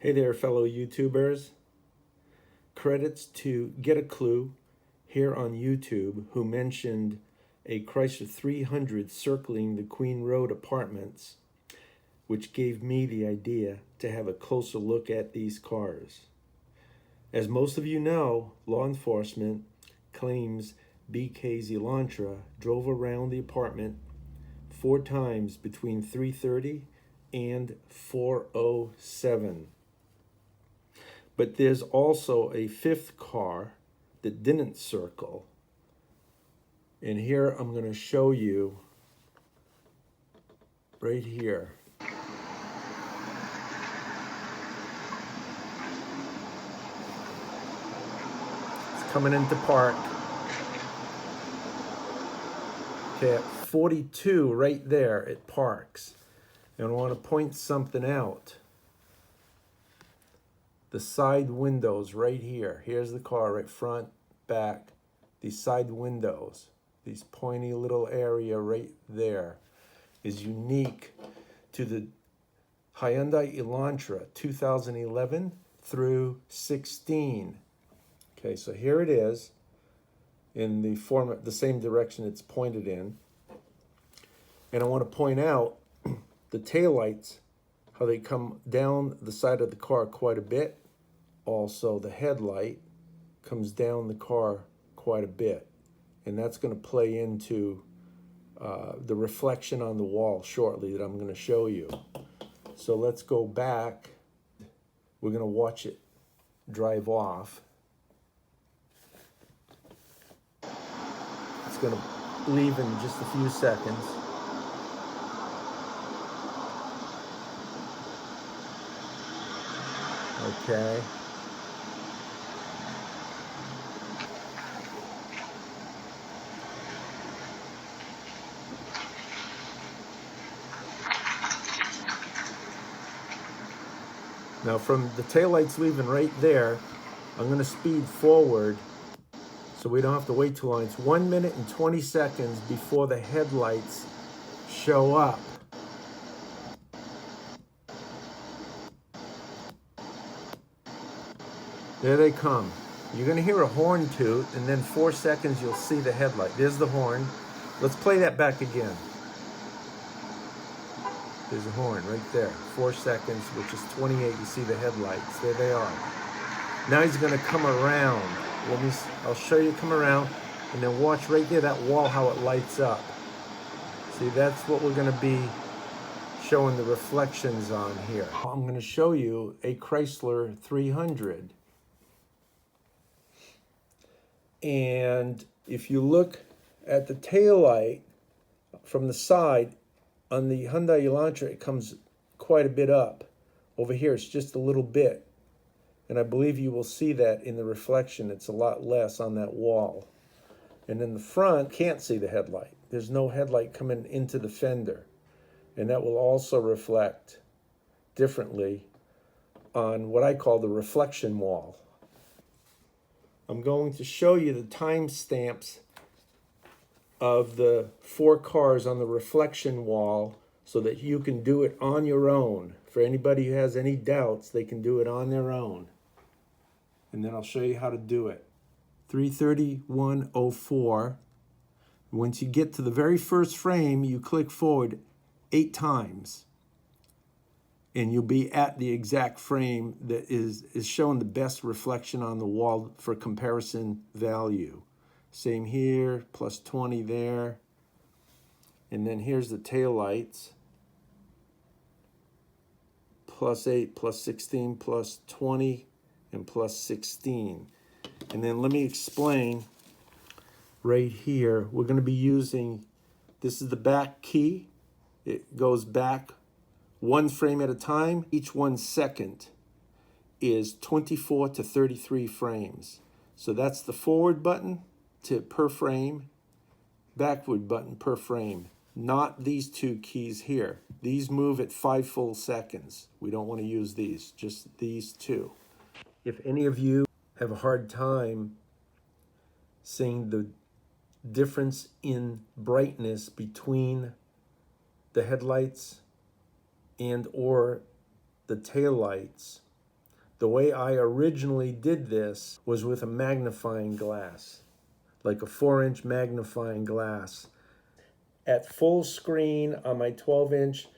Hey there, fellow YouTubers. Credits to Get a Clue here on YouTube, who mentioned a Chrysler 300 circling the Queen Road apartments, which gave me the idea to have a closer look at these cars. As most of you know, law enforcement claims BK's Elantra drove around the apartment 4 times between 3:30 and 4:07. But there's also a 5th car that didn't circle. And here I'm going to show you right here. It's coming into park. Okay, at 42 right there, it parks. And I want to point something out. The side windows right here. Here's the car, right front, back. These side windows, these pointy little area right there is unique to the Hyundai Elantra 2011 through 16. Okay, so here it is in the format, the same direction it's pointed in. And I want to point out the taillights, how they come down the side of the car quite a bit. Also, the headlight comes down the car quite a bit, and that's going to play into the reflection on the wall shortly that I'm going to show you. So let's go back. We're going to watch it drive off. It's going to leave in just a few seconds. Okay. Now from the taillights leaving right there, I'm going to speed forward so we don't have to wait too long. It's 1 minute and 20 seconds before the headlights show up. There they come. You're going to hear a horn toot, and then 4 seconds you'll see the headlight. There's the horn. Let's play that back again. There's a horn right there. 4 seconds, which is 28. You see the headlights. There they are. Now he's going to come around. I'll show you come around, and then watch right there, that wall, how it lights up. See, that's what we're going to be showing the reflections on here. I'm going to show you a Chrysler 300. And if you look at the taillight from the side, on the Hyundai Elantra, it comes quite a bit up. Over here, it's just a little bit. And I believe you will see that in the reflection. It's a lot less on that wall. And in the front, can't see the headlight. There's no headlight coming into the fender. And that will also reflect differently on what I call the reflection wall. I'm going to show you the timestamps of the 4 cars on the reflection wall so that you can do it on your own. For anybody who has any doubts, they can do it on their own. And then I'll show you how to do it. 3:31:04. Once you get to the very first frame, you click forward 8 times. And you'll be at the exact frame that is showing the best reflection on the wall for comparison value. Same here, plus 20 there. And then here's the taillights. Plus 8, plus 16, plus 20, and plus 16. And then let me explain right here. We're going to be using, this is the back key. It goes back 1 frame at a time. Each 1 second is 24 to 33 frames. So that's the forward button per frame, backward button per frame. Not these 2 keys here. These move at 5 full seconds. We don't want to use these, just these 2. If any of you have a hard time seeing the difference in brightness between the headlights and or the taillights, The way I originally did this was with a magnifying glass, like a 4-inch magnifying glass, at full screen on my 12-inch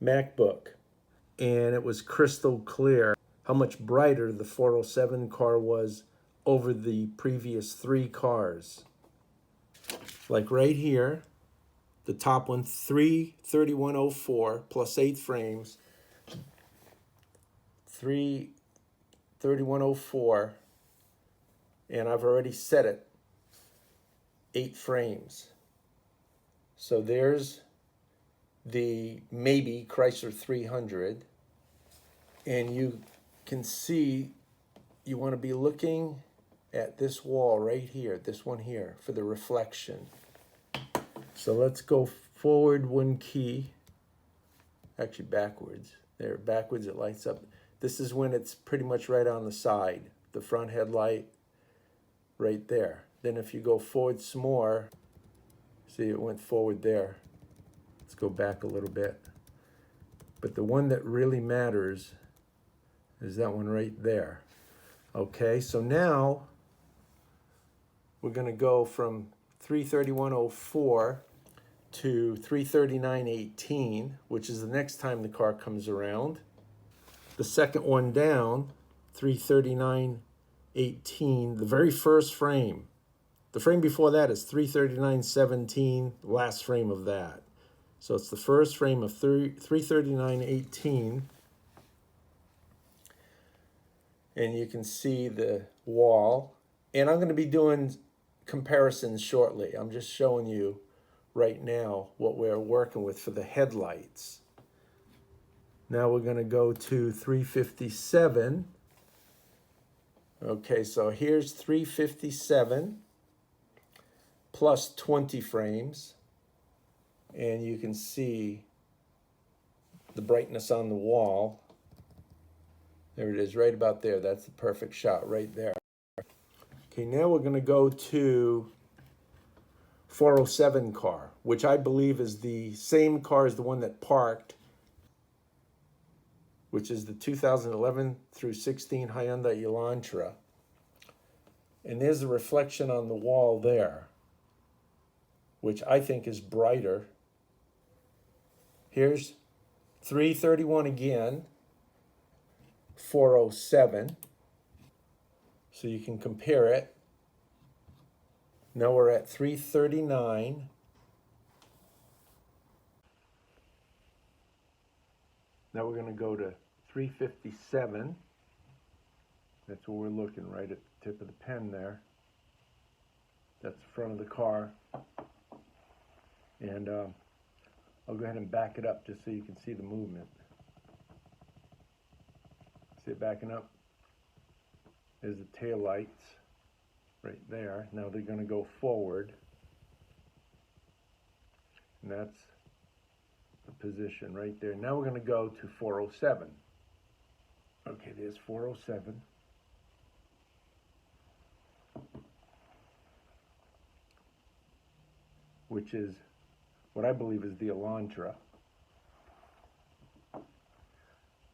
MacBook. And it was crystal clear how much brighter the 407 car was over the previous 3 cars. Like right here, the top one, 33104 plus 8 frames, 33104, and I've already set it 8 frames. So there's the maybe Chrysler 300, and you can see you want to be looking at this wall right here, this one here, for the reflection. So let's go forward 1 key, actually backwards. There, backwards it lights up. This is when it's pretty much right on the side, the front headlight right there. Then if you go forward some more, see it went forward there. Let's go back a little bit. But the one that really matters is that one right there. Okay, so now we're going to go from 33104 to 33918, which is the next time the car comes around. The second one down, 33918, the very first frame. The frame before that is 33917, last frame of that. So it's the first frame of 33918. And you can see the wall. And I'm going to be doing comparisons shortly. I'm just showing you right now what we're working with for the headlights. Now we're going to go to 357. Okay, so here's 357 plus 20 frames. And you can see the brightness on the wall. There it is, right about there. That's the perfect shot right there. Okay, now we're going to go to 407 car, which I believe is the same car as the one that parked, which is the 2011 through 16 Hyundai Elantra. And there's the reflection on the wall there, which I think is brighter. Here's 331 again, 407. So you can compare it. Now we're at 339. Now we're going to go to 357. That's where we're looking, right at the tip of the pen there. That's the front of the car. And I'll go ahead and back it up just so you can see the movement. See it backing up? There's the tail lights right there. Now they're going to go forward. And that's the position right there. Now we're going to go to 407. Okay, there's 407. Which is what I believe is the Elantra.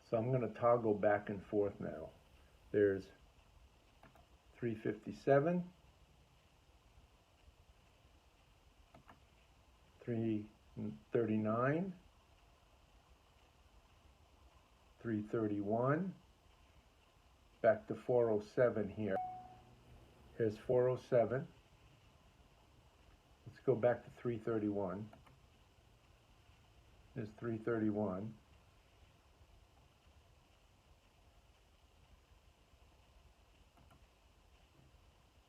So I'm going to toggle back and forth now. There's 357, 339, 331, back to 407 here. Here's 407. Let's go back to 331. There's 331.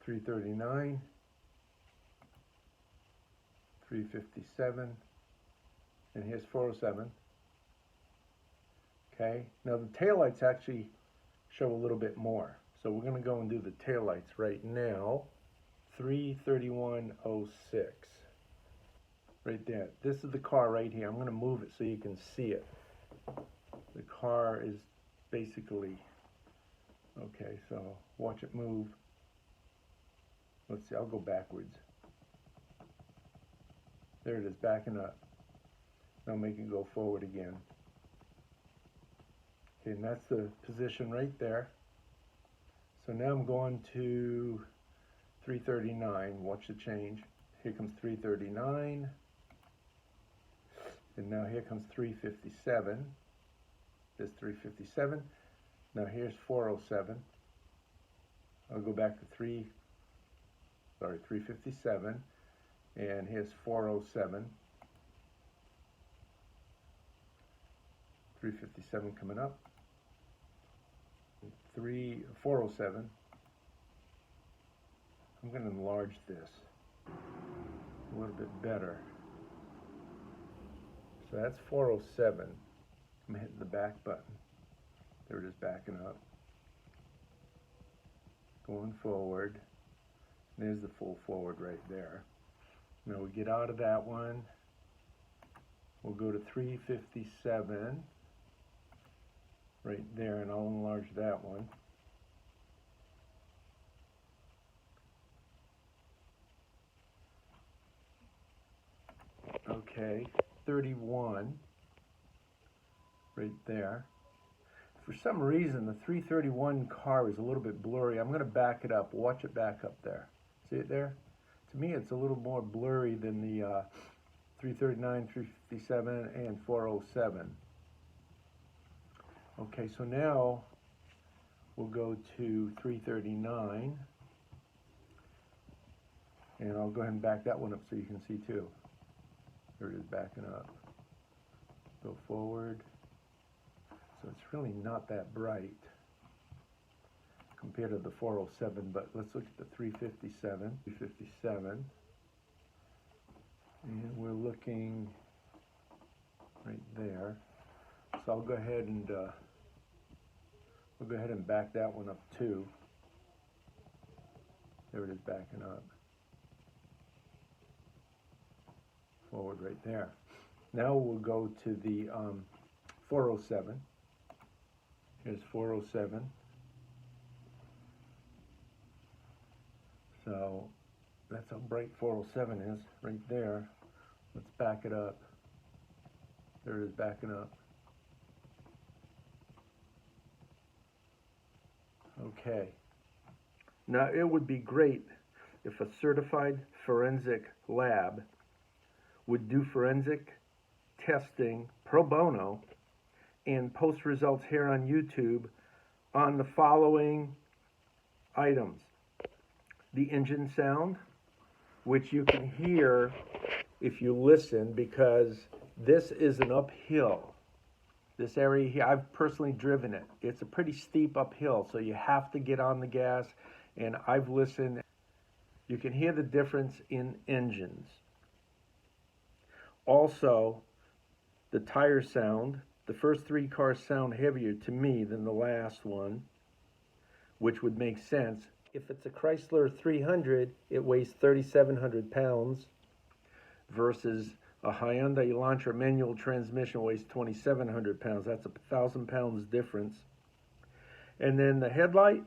339, 357, and here's 407. Okay, now the taillights actually show a little bit more. So we're going to go and do the taillights right now. 33106. Right there. This is the car right here. I'm going to move it so you can see it. The car is basically, okay, so watch it move. Let's see, I'll go backwards. There it is, backing up. Now make it go forward again. Okay, and that's the position right there. So now I'm going to 339. Watch the change. Here comes 339. And now here comes 357. There's 357. Now here's 407. I'll go back to 357. And here's 407. 357 coming up. 407. I'm going to enlarge this a little bit better. So that's 407. I'm hitting the back button. There it is, backing up. Going forward. There's the full forward right there. Now we get out of that one. We'll go to 357. Right there, and I'll enlarge that one. Okay, 31, right there. For some reason, the 331 car is a little bit blurry. I'm going to back it up. Watch it back up there. See it there? To me, it's a little more blurry than the 339, 357, and 407. Okay, so now we'll go to 339, and I'll go ahead and back that one up so you can see too. There it is, backing up. Go forward. So it's really not that bright compared to the 407, but let's look at the 357. 357, and we're looking right there. So I'll go ahead and we'll go ahead and back that one up too. There it is, backing up. Forward right there. Now we'll go to the 407. Here's 407. So that's how bright 407 is right there. Let's back it up. There it is, backing up. Okay. Now it would be great if a certified forensic lab would do forensic testing pro bono and post results here on YouTube on the following items. The engine sound, which you can hear if you listen, because this is an uphill. This area here, I've personally driven it. It's a pretty steep uphill, so you have to get on the gas, and I've listened. You can hear the difference in engines. Also, the tire sound. The first three cars sound heavier to me than the last one, which would make sense. If it's a Chrysler 300, it weighs 3,700 pounds versus a Hyundai Elantra manual transmission weighs 2,700 pounds. That's 1,000 pounds difference. And then the headlight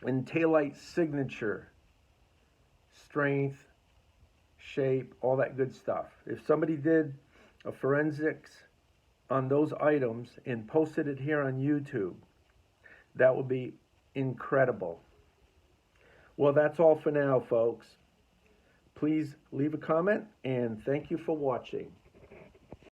and taillight signature, strength, shape, all that good stuff. If somebody did a forensics on those items and posted it here on YouTube, that would be incredible. Well, that's all for now, folks. Please leave a comment, and thank you for watching.